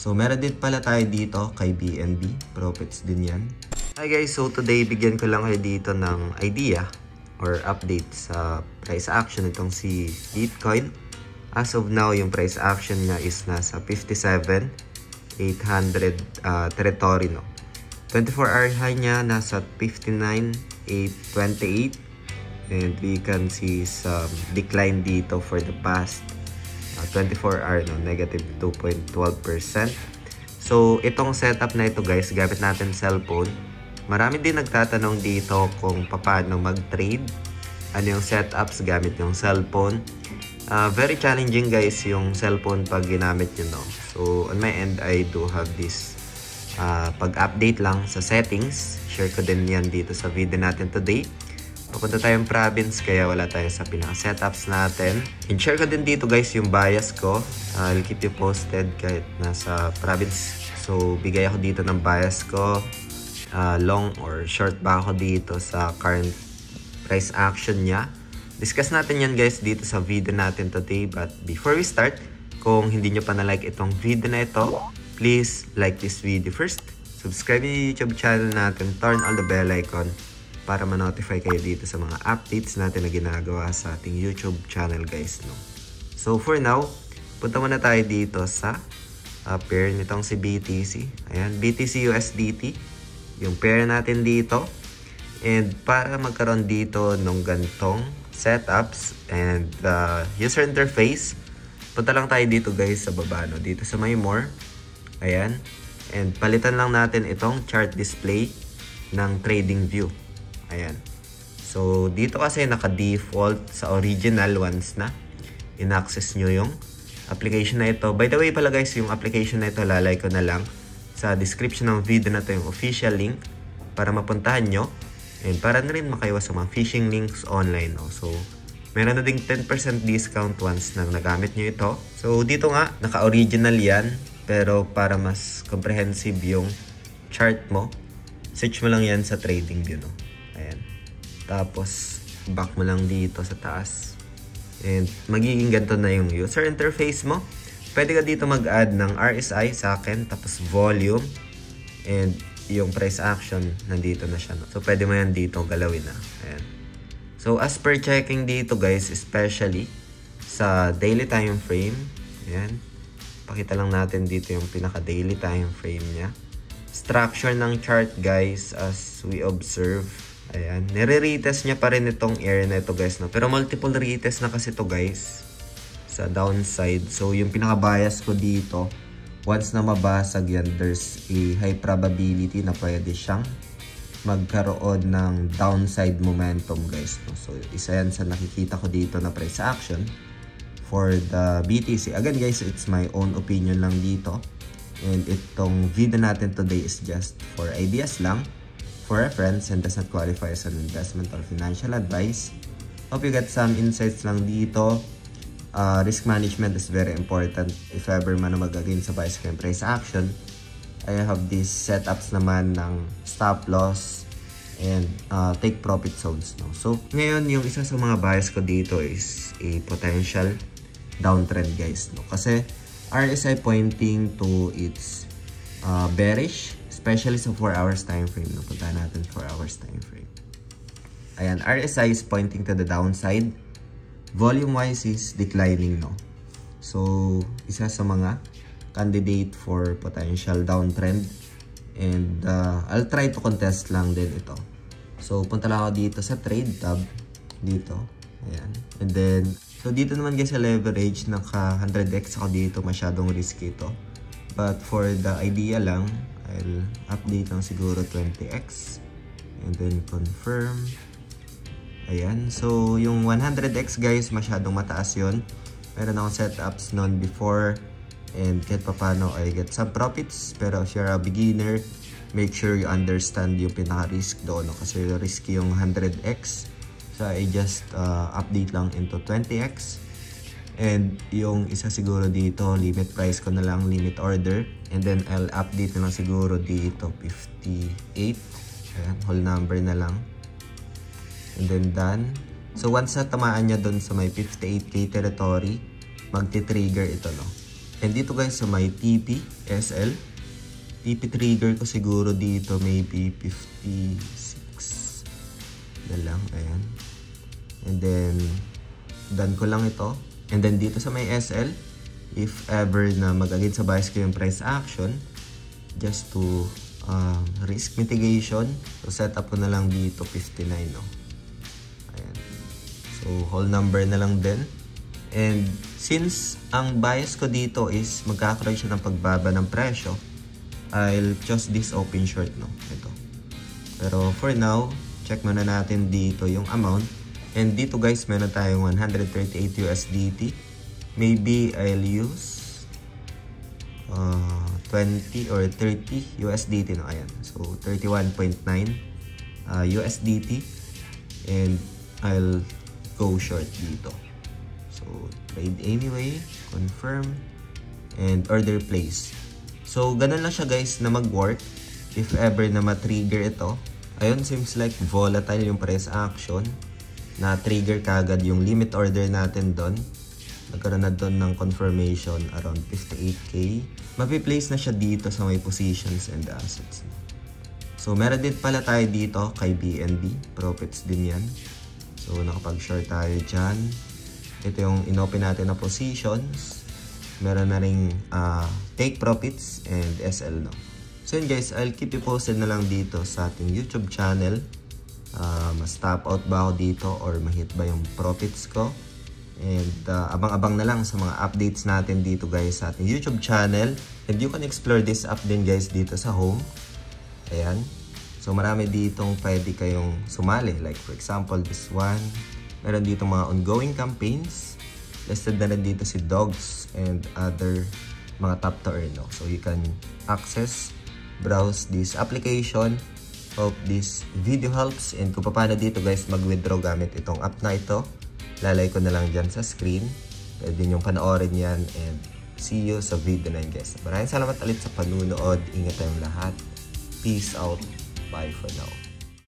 So meron din pala tayo dito kay BNB. Profits din yan. Hi guys, so today bigyan ko lang kayo dito ng idea or update sa price action itong si Bitcoin. As of now, yung price action niya is nasa 57,800 territory, no? 24-hour high niya nasa 59,828 and we can see some decline dito for the past 24-hour, no? Negative 2.12%. So itong setup na ito guys, gamit natin cellphone. Marami din nagtatanong dito kung paano mag-trade, ano yung setups gamit yung cellphone. Very challenging guys yung cellphone pag ginamit nyo, no? So on my end, I do have this pag-update lang sa settings. Share ko din yan dito sa video natin today. Papunta tayong province kaya wala tayo sa pinaka-setups natin. And share ko din dito guys yung bias ko. I'll keep you posted kahit nasa province. So bigay ako dito ng bias ko. Long or short ba ako dito sa current price action niya. Discuss natin yan guys dito sa video natin today. But before we start, kung hindi nyo pa na-like itong video na ito, please like this video first. Subscribe yung YouTube channel natin. Turn on the bell icon para ma-notify kayo dito sa mga updates natin na ginagawa sa ating YouTube channel guys, no? So for now, punta muna tayo dito sa pair nitong si BTC. Ayan, BTC USDT. Yung pair natin dito. And para magkaroon dito ng gantong setups and user interface, punta lang tayo dito guys sa baba, no? Dito sa may more. Ayan. And palitan lang natin itong chart display ng trading view. Ayan. So dito kasi naka-default sa original ones na in-access nyo yung application na ito. By the way pala guys, yung application na ito lalay ko na lang sa description ng video na ito yung official link para mapuntahan nyo. And para na rin makaiwas sa mga phishing links online, no? So, meron na ding 10% discount once na nagamit nyo ito. So, dito nga, naka-original yan. Pero para mas comprehensive yung chart mo, search mo lang yan sa trading view, no? Ayan. Tapos, back mo lang dito sa taas. And magiging ganito na yung user interface mo. Pwede ka dito mag-add ng RSI sa akin, tapos volume. And yung price action, nandito na siya, no? So, pwede mo yan dito galawin na. Ayan. So, as per checking dito guys, especially sa daily time frame, ayan. Pakita lang natin dito yung pinaka-daily time frame niya. Structure ng chart guys, as we observe, ayan. Nire-retest niya pa rin itong area na ito guys, no? Pero multiple retest na kasi ito guys sa downside. So, yung pinaka-bias ko dito, once na mabasag yan, there's a high probability na pwede siyang magkaroon ng downside momentum guys, no? So isa yan sa nakikita ko dito na price action for the BTC. Again guys, it's my own opinion lang dito. And itong video natin today is just for ideas lang, for reference, and does not qualify as an investment or financial advice. Hope you get some insights lang dito. Risk management is very important if ever man na magagawin sa bias kayong price action. I have these setups naman ng stop loss and take profit zones, no? So ngayon yung isa sa mga bias ko dito is a potential downtrend guys, no? Kasi RSI pointing to its bearish, especially sa 4 hours time frame, no? Punta natin 4 hours time frame. Ayan, RSI is pointing to the downside. Volume-wise is declining, no? So, isa sa mga candidate for potential downtrend. And I'll try to contest lang din ito. So, punta lang ako dito sa trade tab. Dito. Ayan. And then, so dito naman guys sa leverage, naka 100x ako dito. Masyadong risky ito. But for the idea lang, I'll update lang siguro 20x. And then confirm. Ayan. So, yung 100x guys, masyadong mataas yun. Meron akong setups noon before. And kahit paano I get some profits. Pero if you're a beginner, make sure you understand yung pinaka-risk doon, no? Kasi risky yung 100x. So, I just update lang into 20x. And yung isa siguro dito, limit price ko na lang, limit order. And then, I'll update na lang siguro dito, 58. Ayan, whole number na lang. And then done. So once na tamaan niya doon sa may 58k territory, magti-trigger ito, no? And dito guys sa may TP, SL. TP trigger ko siguro dito maybe 56 na lang. Ayan. And then, done ko lang ito. And then dito sa may SL, if ever na mag-against sa bias ko yung price action, just to risk mitigation, so set up ko na lang dito 59, no? Ayan. So, whole number na lang din. And since ang bias ko dito is magkakaroon siya ng pagbaba ng presyo, I'll choose this open short, no? Ito. Pero for now, check muna natin dito yung amount. And dito guys, meron tayong 138 USDT. Maybe I'll use 20 or 30 USDT, no? Ayan. So 31.9 USDT. And I'll go short dito. So trade anyway, confirm, and order place. So ganun lang siya guys na mag-work if ever na ma-trigger ito. Ayun, seems like volatile yung price action. Na-trigger kagad yung limit order natin doon. Nagkaroon na doon ng confirmation around 58K. Mapiplace na siya dito sa may positions and assets. So meron din pala tayo dito kay BNB. Profits din yan. So nakapag-short tayo dyan. Ito yung inopen natin na positions. Meron na ring take profits and SL, no? So yun guys, I'll keep you posted na lang dito sa ating YouTube channel. Mas top out ba ako dito or mahit ba yung profits ko? And abang-abang na lang sa mga updates natin dito guys sa ating YouTube channel. And you can explore this app din guys dito sa home. Ayan. So marami ditong pwede kayong sumali. Like for example, this one. Meron dito mga ongoing campaigns. Listed na rin dito si Dogs and other mga top to earn, no? So you can access, browse this application. Hope this video helps. And kung paano dito guys mag-withdraw gamit itong app na ito, lalay ko na lang dyan sa screen. Pwede niyong panoorin yan. And see you sa video na yun guys. Maraming salamat ulit sa panunood. Ingat tayong lahat. Peace out. Bye for now.